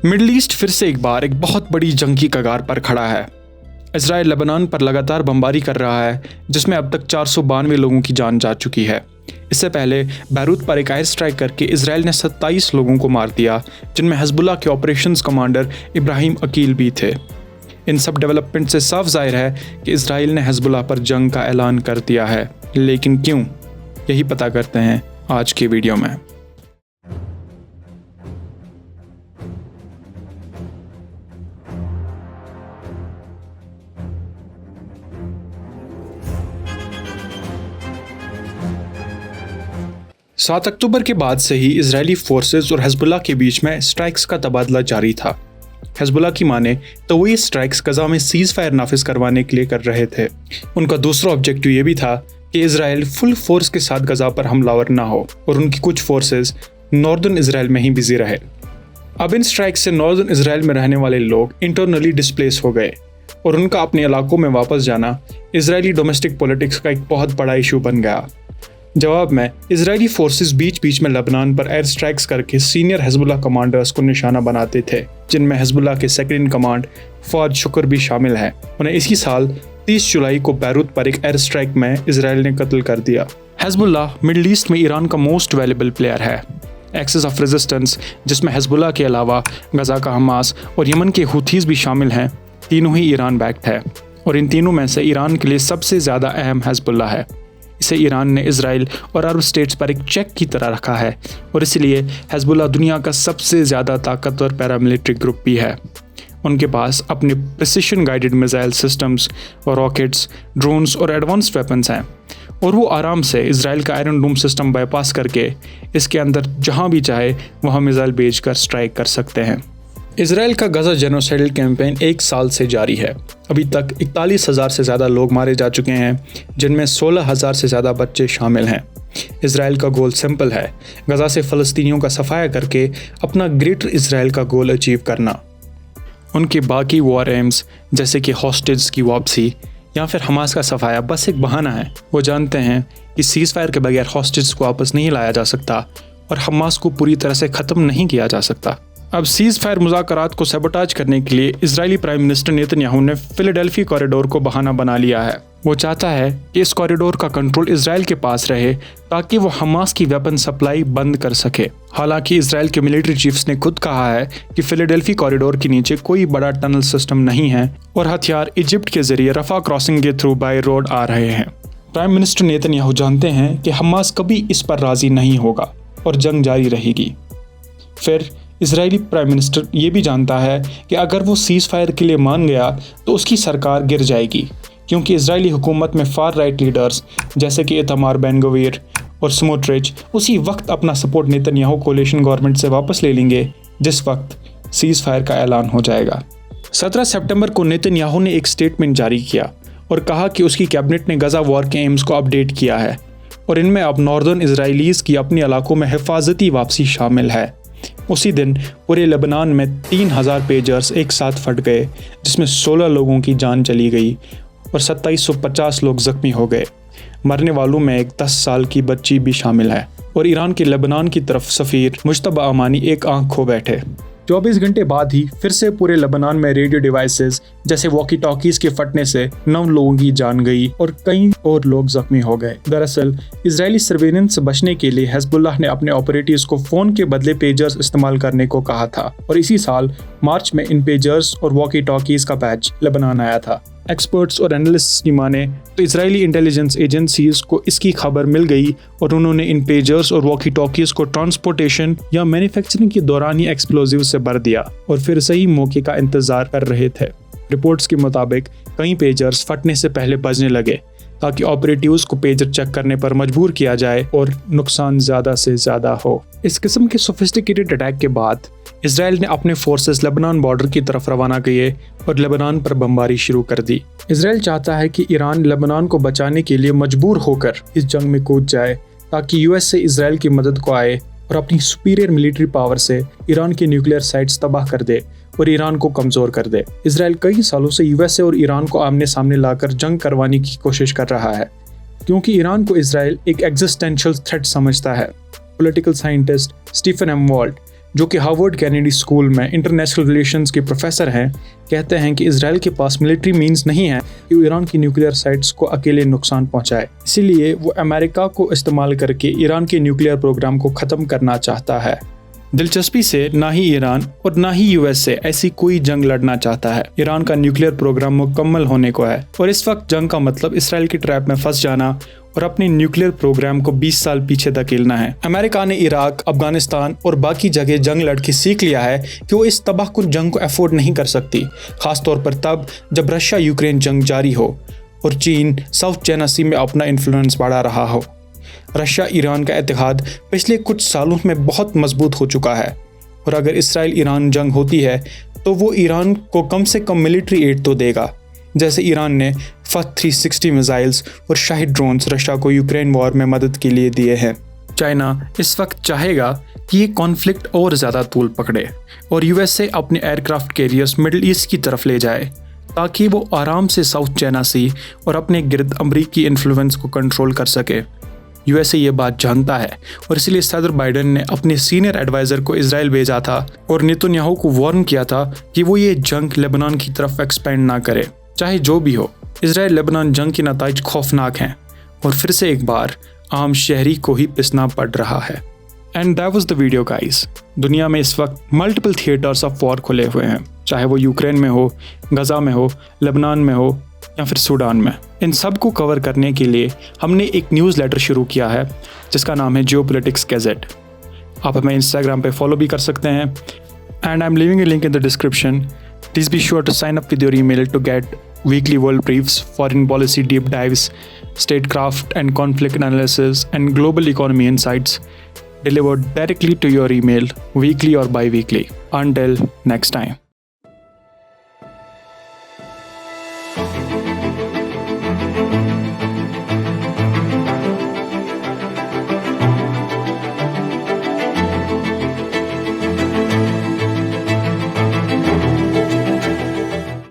Middle east फिर से एक बार एक बहुत बड़ी जंग की कगार पर खड़ा है। इजराइल लेबनान पर लगातार बमबारी कर रहा है, जिसमें अब तक 492 लोगों की जान जा चुकी है। इससे पहले बैरूत पर एक एयर स्ट्राइक करके इजराइल ने 27 लोगों को मार दिया, जिनमें हिजबुल्लाह के ऑपरेशंस कमांडर इब्राहिम अकील भी थे। इन सब डेवलपमेंट से साफ जाहिर है कि इजराइल ने हिजबुल्लाह पर जंग का ऐलान कर दिया है, लेकिन क्यों, यही पता करते हैं आज की वीडियो में। सात अक्टूबर के बाद से ही इजरायली फोर्सेस और हिजबुल्लाह के बीच में स्ट्राइक्स का तबादला जारी था। हिजबुल्लाह की माने तो वो ये स्ट्राइक्स गजा में सीज फायर नाफिज करवाने के लिए कर रहे थे। उनका दूसरा ऑब्जेक्टिव ये भी था कि इजराइल फुल फोर्स के साथ गजा पर हमलावर ना हो और उनकी कुछ फोर्सेस नॉर्दर्न इजराइल में ही बिजी रहे। अब इन स्ट्राइक से नॉर्दर्न इजराइल में रहने वाले लोग इंटरनली डिस्प्लेस हो गए और उनका अपने इलाकों में वापस जाना इजरायली डोमेस्टिक पॉलिटिक्स का एक बहुत बड़ा इशू बन गया। जवाब में इजरायली फोर्सेस बीच बीच में लेबनान पर एयर स्ट्राइक्स करके सीनियर हिजबुल्लाह कमांडर्स को निशाना बनाते थे, जिनमें हिजबुल्लाह के सेकंड इन कमांड फौज शुक्र भी शामिल है। उन्हें इसी साल 30 जुलाई को बैरूत पर एक एयर स्ट्राइक में इजराइल ने कत्ल कर दिया। हिजबुल्लाह मिडल ईस्ट में ईरान का मोस्ट वैल्यूएबल प्लेयर है। एक्सिस ऑफ रेजिस्टेंस, जिसमें हिजबुल्लाह के अलावा गजा का हमास और यमन के हुथीज भी शामिल हैं, तीनों ही ईरान बैक्ड है और इन तीनों में से ईरान के लिए सबसे ज़्यादा अहम हिजबुल्लाह है। इसे ईरान ने इजराइल और अरब स्टेट्स पर एक चेक की तरह रखा है और इसलिए हिजबुल्लाह दुनिया का सबसे ज़्यादा ताकतवर पैरामिलिट्री ग्रुप भी है। उनके पास अपने प्रिसिशन गाइडेड मिसाइल सिस्टम्स और रॉकेट्स, ड्रोन्स और एडवांस्ड वेपन्स हैं और वो आराम से इजराइल का आयरन डोम सिस्टम बाईपास करके इसके अंदर जहाँ भी चाहे वहाँ मिसाइल भेजकर स्ट्राइक कर सकते हैं। इजराइल का गजा जेनोसाइडल कैंपेन 1 साल से जारी है। अभी तक 41,000 से ज़्यादा लोग मारे जा चुके हैं, जिनमें 16,000 से ज़्यादा बच्चे शामिल हैं। इजराइल का गोल सिंपल है, गजा से फ़लस्तीनियों का सफाया करके अपना ग्रेटर इजराइल का गोल अचीव करना। उनके बाकी वॉर एम्स जैसे कि हॉस्टेज की वापसी या फिर हमास का सफाया बस एक बहाना है। वो जानते हैं कि सीज़ फायर के बगैर हॉस्टेज को वापस नहीं लाया जा सकता और हमास को पूरी तरह से ख़त्म नहीं किया जा सकता। अब सीज फायर मुज़ाकरात को सैबोटाज करने के लिए इजरायली प्राइम मिनिस्टर नेतन्याहू ने फिलाडेल्फी कॉरिडोर को बहाना बना लिया है। वो चाहता है कि इस कॉरिडोर का कंट्रोल इजराइल के पास रहे ताकि वो हमास की वेपन सप्लाई बंद कर सके। हालांकि इजराइल के मिलिट्री चीफ्स ने खुद कहा है कि फिलाडेल्फी कॉरिडोर के नीचे कोई बड़ा टनल सिस्टम नहीं है और हथियार इजिप्ट के जरिए रफा क्रॉसिंग के थ्रू बाय रोड आ रहे हैं। प्राइम मिनिस्टर नेतन्याहू जानते हैं कि हमास कभी इस पर राजी नहीं होगा और जंग जारी रहेगी। फिर इजरायली प्राइम मिनिस्टर ये भी जानता है कि अगर वो सीज़ फायर के लिए मान गया तो उसकी सरकार गिर जाएगी, क्योंकि इजरायली हुकूमत में फार राइट लीडर्स जैसे कि इतामार बेन-गवीर और स्मोट्रिच उसी वक्त अपना सपोर्ट नेतन्याहू कोलिशन गवर्नमेंट से वापस ले लेंगे जिस वक्त सीज़ फायर का ऐलान हो जाएगा। 17 सितंबर को नेतन्याहू ने एक स्टेटमेंट जारी किया और कहा कि उसकी कैबिनेट ने गजा वॉर के एम्स को अपडेट किया है और इनमें अब नॉर्दर्न इजराइलीज़ की अपने इलाकों में हिफाजती वापसी शामिल है। उसी दिन पूरे लेबनान में 3,000 पेजर्स एक साथ फट गए, जिसमें 16 लोगों की जान चली गई और 2750 लोग जख्मी हो गए। मरने वालों में एक 10 साल की बच्ची भी शामिल है और ईरान के लेबनान की तरफ सफ़ीर मुश्तबा अमानी एक आंख खो बैठे। 24 घंटे बाद ही फिर से पूरे लेबनान में रेडियो डिवाइसेस जैसे वॉकी टॉकीज के फटने से 9 लोगों की जान गई और कई और लोग जख्मी हो गए। दरअसल इजरायली सर्वेलेंस से बचने के लिए हिजबुल्लाह ने अपने ऑपरेटिव्स को फ़ोन के बदले पेजर्स इस्तेमाल करने को कहा था और इसी साल मार्च में इन पेजर्स और वॉकी टॉकीज का बैच लेबनान आया था। एक्सपर्ट्स और एनालिस्ट्स की माने तो इजरायली इंटेलिजेंस एजेंसीज को इसकी खबर मिल गई और उन्होंने इन पेजर्स और वॉकी टॉकीज को ट्रांसपोर्टेशन या मैन्युफैक्चरिंग के दौरान ही एक्सप्लोजिव से भर दिया और फिर सही मौके का इंतजार कर रहे थे। रिपोर्ट्स के मुताबिक कई पेजर्स फटने से पहले बजने लगे ताकि ऑपरेटिव्स को पेजर चेक करने पर मजबूर किया जाए और नुकसान ज़्यादा से ज़्यादा हो। इस किस्म के सोफिस्टिकेटेड अटैक के बाद इजराइल ने अपने फोर्सेस लेबनान बॉर्डर की तरफ रवाना किए और लेबनान पर बमबारी शुरू कर दी। इजराइल चाहता है कि ईरान लेबनान को बचाने के लिए मजबूर होकर इस जंग में कूद जाए ताकि यूएस से इजराइल की मदद को आए और अपनी सुपीरियर मिलिट्री पावर से ईरान के न्यूक्लियर साइट्स तबाह कर दे और ईरान को कमज़ोर कर दे। इजराइल कई सालों से यूएसए और ईरान को आमने सामने लाकर जंग करवाने की कोशिश कर रहा है, क्योंकि ईरान को इजराइल एक एग्जिस्टेंशियल थ्रेट समझता है। Political scientist Stephen M Walt जो कि हार्वर्ड कैनेडी स्कूल में इंटरनेशनल रिलेशंस के प्रोफेसर हैं, कहते हैं कि इजराइल के पास मिलिट्री मींस नहीं है कि वो ईरान की न्यूक्लियर साइट्स को अकेले नुकसान पहुंचाए। इसीलिए वो अमेरिका को इस्तेमाल करके ईरान के न्यूक्लियर प्रोग्राम को ख़त्म करना चाहता है। दिलचस्पी से ना ही ईरान और ना ही यूएसए ऐसी कोई जंग लड़ना चाहता है। ईरान का न्यूक्लियर प्रोग्राम मुकम्मल होने को है और इस वक्त जंग का मतलब इसराइल की ट्रैप में फंस जाना और अपने न्यूक्लियर प्रोग्राम को 20 साल पीछे धकेलना है। अमेरिका ने इराक, अफगानिस्तान और बाकी जगह जंग लड़ के सीख लिया है कि वो इस तबाहकुन जंग को अफोर्ड नहीं कर सकती, खासतौर पर तब जब रशिया यूक्रेन जंग जारी हो और चीन साउथ चाइना सी में अपना इन्फ्लुएंस बढ़ा रहा हो। रशिया ईरान का इत्तेहाद पिछले कुछ सालों में बहुत मजबूत हो चुका है और अगर इसराइल ईरान जंग होती है तो वो ईरान को कम से कम मिलिट्री एड तो देगा, जैसे ईरान ने फथ 360 मिसाइल्स और शाहिद ड्रोन्स रशिया को यूक्रेन वॉर में मदद के लिए दिए हैं। चाइना इस वक्त चाहेगा कि ये कॉन्फ्लिक्ट और ज़्यादा तूल पकड़े और यूएसए अपने एयरक्राफ्ट कैरियर्स मिडिल ईस्ट की तरफ ले जाए ताकि वो आराम से साउथ चाइना सी और अपने गिर्द अमरीकी इन्फ्लुएंस को कंट्रोल कर सके। यूएसए ये बात जानता है और इसलिए सदर बाइडेन ने अपने सीनियर एडवाइज़र को इजराइल भेजा था और नेतन्याहू को वार्न किया था कि वो ये जंग लेबनान की तरफ एक्सपेंड ना करे। चाहे जो भी हो, इजराइल लेबनान जंग के नताइज खौफनाक हैं और फिर से एक बार आम शहरी को ही पिसना पड़ रहा है। And that was the video guys. दुनिया में इस वक्त मल्टीपल थिएटर्स ऑफ वॉर खुले हुए हैं, चाहे वो यूक्रेन में हो, गजा में हो, लेबनान में हो या फिर सूडान में। इन सब को कवर करने के लिए हमने एक न्यूज़लेटर शुरू किया है जिसका नाम है जियोपॉलिटिक्स गैजेट। आप हमें इंस्टाग्राम पे फॉलो भी कर सकते हैं and I am leaving a link in the description. Please be sure to sign up with your email to get weekly world briefs, foreign policy deep dives, statecraft and conflict analysis, and global economy insights delivered directly to your email weekly or bi-weekly. Until next time.